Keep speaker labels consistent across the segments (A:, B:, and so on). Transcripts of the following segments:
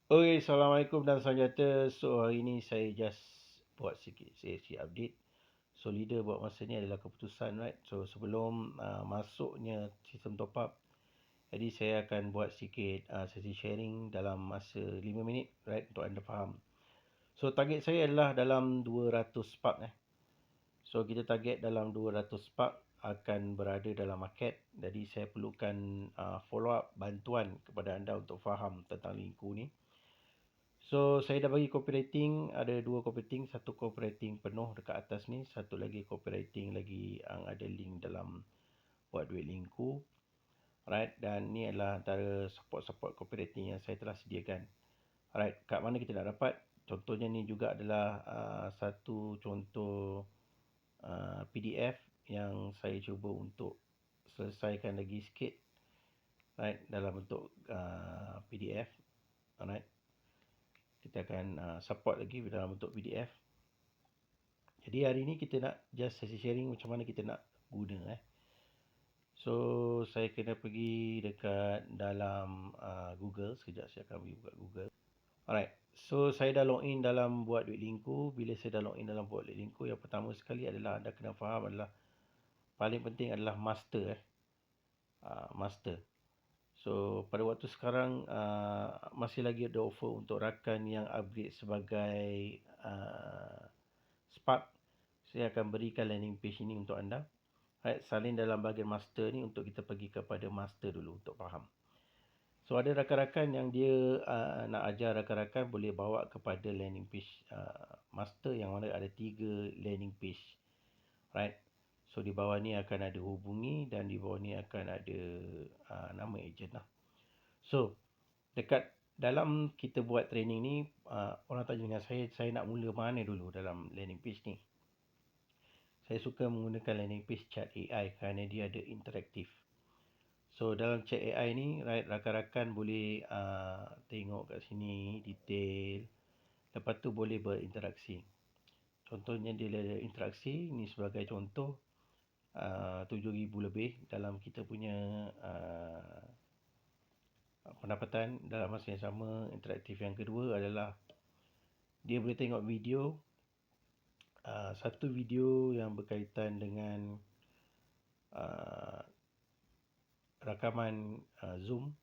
A: Oi, Assalamualaikum dan salam sejahtera. So, hari ni saya just buat sikit sesi update. So, leader buat masa ni adalah keputusan, right? So, sebelum masuknya sistem top up, jadi saya akan buat sikit sesi sharing dalam masa 5 minit, right? Untuk anda faham. So, target saya adalah dalam 200 spark. So, kita target dalam 200 spark akan berada dalam market. Jadi, saya perlukan follow up bantuan kepada anda untuk faham tentang linku ni. So, saya dah bagi copywriting, ada 2 copywriting, satu copywriting penuh dekat atas ni, satu lagi copywriting lagi yang ada link dalam buat duit linku. Alright, dan ni adalah antara support-support copywriting yang saya telah sediakan. Alright, kat mana kita nak dapat? Contohnya ni juga adalah satu contoh PDF yang saya cuba untuk selesaikan lagi sikit. Right, dalam bentuk PDF. Alright. Kita akan support lagi dalam bentuk PDF. Jadi hari ni kita nak just sesi sharing macam mana kita nak guna. So, saya kena pergi dekat dalam Google. Sekejap saya akan pergi buka Google. Alright. So, saya dah login dalam buat duit linku. Bila saya dah login dalam buat duit linku, yang pertama sekali adalah anda kena faham adalah paling penting adalah master. Master. So, pada waktu sekarang masih lagi ada offer untuk rakan yang upgrade sebagai Spark. Saya akan berikan landing page ini untuk anda. Right, salin dalam bahagian master ni untuk kita pergi kepada master dulu untuk faham. So, ada rakan-rakan yang dia nak ajar rakan-rakan boleh bawa kepada landing page master yang mana ada 3 landing page. Right. So, di bawah ni akan ada hubungi dan di bawah ni akan ada nama ejen lah. So, dekat dalam kita buat training ni, orang tanya dengan saya nak mula mana dulu dalam landing page ni. Saya suka menggunakan landing page chat AI kerana dia ada interaktif. So, dalam chat AI ni, right, rakan-rakan boleh tengok kat sini detail. Lepas tu boleh berinteraksi. Contohnya dia ada interaksi, ni sebagai contoh 7,000 lebih dalam kita punya pendapatan dalam masa yang sama. Interaktif yang kedua adalah dia boleh tengok video. Satu video yang berkaitan dengan rakaman Zoom.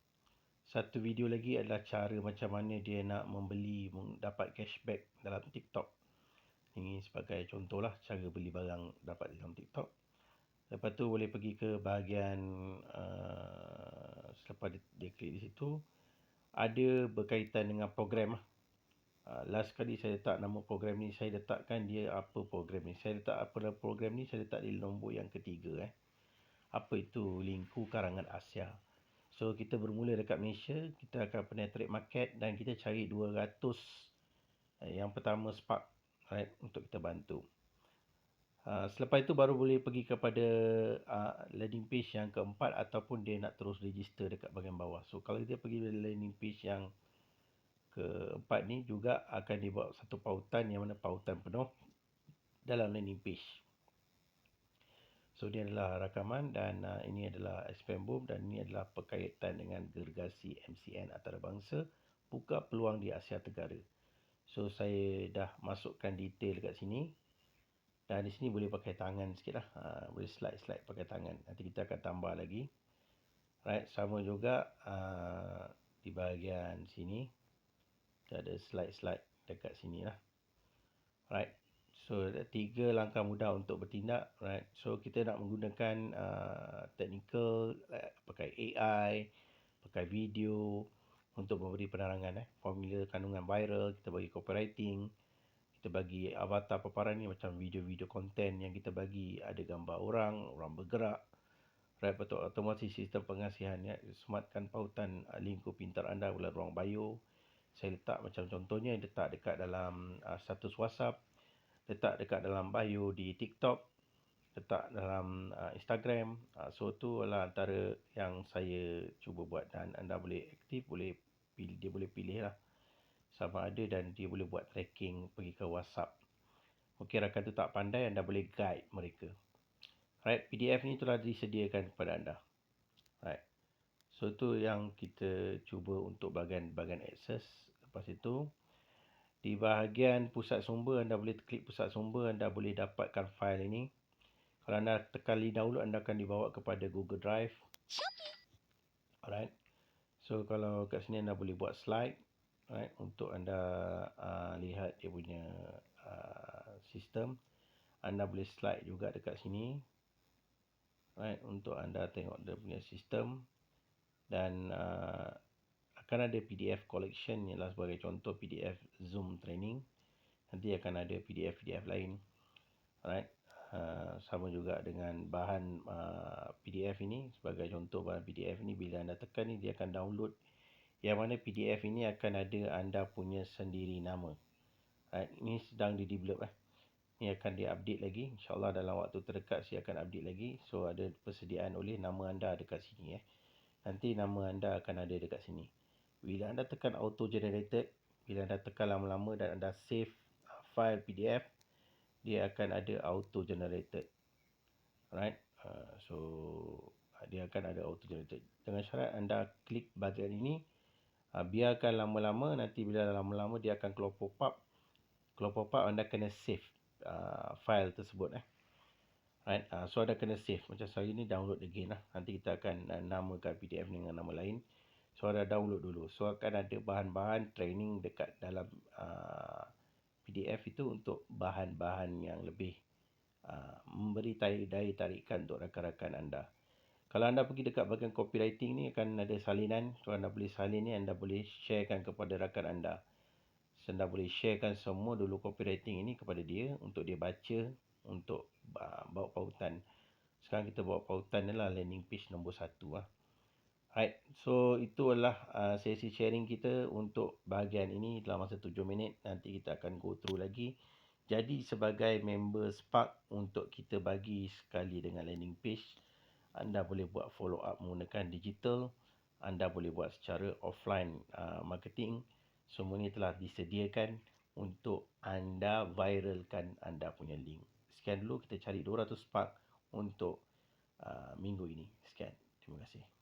A: Satu video lagi adalah cara macam mana dia nak membeli, dapat cashback dalam TikTok. Ini sebagai contoh lah cara beli barang dapat dalam TikTok. Lepas tu boleh pergi ke bahagian selepas dia klik di situ, ada berkaitan dengan program lah. Last kali saya letak nama program ni, saya letakkan dia apa program ni. Saya letak apa program ni, saya letak di nombor yang ketiga. Apa itu? Linku Karangan Asia. So, kita bermula dekat Malaysia, kita akan penetrate market dan kita cari 200 yang pertama Spark, right, untuk kita bantu. Selepas itu baru boleh pergi kepada landing page yang keempat ataupun dia nak terus register dekat bahagian bawah. So, kalau dia pergi landing page yang keempat ni juga akan dibuat satu pautan yang mana pautan penuh dalam landing page. So, ini adalah rakaman dan ini adalah Expand Boom dan ini adalah berkaitan dengan gergasi MCN antarabangsa buka peluang di Asia Tenggara. So, saya dah masukkan detail dekat sini. Dan di sini boleh pakai tangan sikit lah. Boleh slide-slide pakai tangan. Nanti kita akan tambah lagi. Right, sama juga di bahagian sini. Kita ada slide-slide dekat sini lah. Right. So, ada 3 langkah mudah untuk bertindak. Right. So, kita nak menggunakan technical, pakai AI, pakai video untuk memberi penerangan. Formula kandungan viral, kita bagi copywriting, kita bagi avatar paparan ni macam video-video konten yang kita bagi. Ada gambar orang bergerak. Right, betul. Otomasi sistem pengasihan. Sematkan pautan lingkup pintar anda dalam ruang bio. Saya letak macam contohnya letak dekat dalam status WhatsApp, letak dekat dalam bio di TikTok, letak dalam Instagram. So tu adalah antara yang saya cuba buat dan anda boleh aktif, boleh pilih, dia boleh pilih lah sama ada dan dia boleh buat tracking pergi ke WhatsApp. Okey, rakan tu tak pandai, anda boleh guide mereka. Right, PDF ni telah disediakan kepada anda. Right. So tu yang kita cuba untuk bahagian akses. Lepas itu, di bahagian pusat sumber, anda boleh klik pusat sumber, anda boleh dapatkan file ini. Kalau anda tekan link download, anda akan dibawa kepada Google Drive. Alright. So, kalau kat sini anda boleh buat slide. Alright. Untuk anda lihat dia punya sistem. Anda boleh slide juga dekat sini. Alright. Untuk anda tengok dia punya sistem. Dan akan ada PDF collection, ialah sebagai contoh PDF Zoom training. Nanti akan ada PDF lain. Alright. Sama juga dengan bahan PDF ini. Sebagai contoh bahan PDF ini, bila anda tekan ni, dia akan download. Yang mana PDF ini akan ada anda punya sendiri nama. Alright. Ini sedang di-develop. Ini akan di-update lagi. InsyaAllah dalam waktu terdekat saya akan update lagi. So, ada persediaan oleh nama anda dekat sini. Nanti nama anda akan ada dekat sini. Bila anda tekan auto generated, bila anda tekan lama-lama dan anda save file PDF, dia akan ada auto generated. Alright. So dia akan ada auto generated. Dengan syarat anda klik bahagian ini, biarkan lama-lama, nanti bila lama-lama dia akan keluar pop-up. Keluar pop-up, anda kena save file tersebut. Right. So anda kena save. Macam saya ni download again lah. Nanti kita akan namakan PDF dengan nama lain. So anda download dulu. So akan ada bahan-bahan training dekat dalam PDF itu untuk bahan-bahan yang lebih memberi daya tarikan untuk rakan-rakan anda. Kalau anda pergi dekat bahagian copywriting ni, akan ada salinan. So anda boleh salin ni, anda boleh sharekan kepada rakan anda. So, anda boleh sharekan semua dulu copywriting ini kepada dia untuk dia baca, untuk bawa pautan. Sekarang kita bawa pautan ni lah landing page nombor 1 lah. Right. So itu adalah sesi sharing kita untuk bahagian ini dalam masa 7 minit. Nanti kita akan go through lagi. Jadi sebagai member Spark, untuk kita bagi sekali dengan landing page, anda boleh buat follow up menggunakan digital. Anda boleh buat secara offline marketing. Semua ini telah disediakan untuk anda viralkan anda punya link. Sekian dulu, kita cari 200 Spark untuk minggu ini. Sekian. Terima kasih.